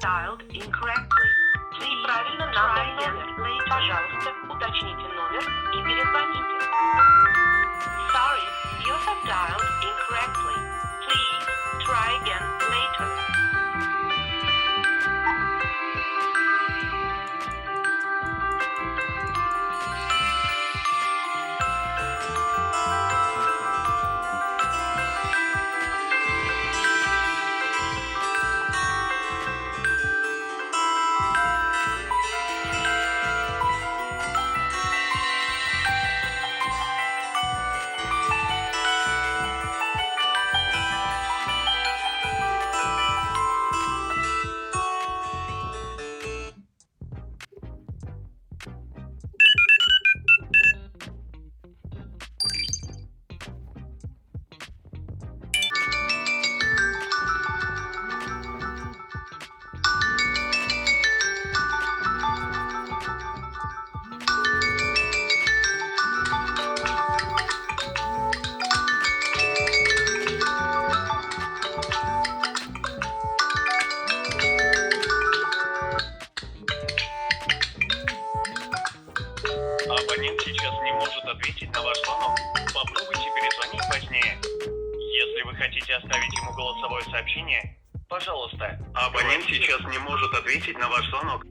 dialed incorrectly. Please правильно назван номер. Пожалуйста, уточните номер и перезвоните. Sorry, you have dialed incorrectly. Please try again later. Абонент сейчас не может ответить на ваш звонок. Попробуйте перезвонить позднее. Если вы хотите оставить ему голосовое сообщение, пожалуйста. Абонент сейчас не может ответить на ваш звонок.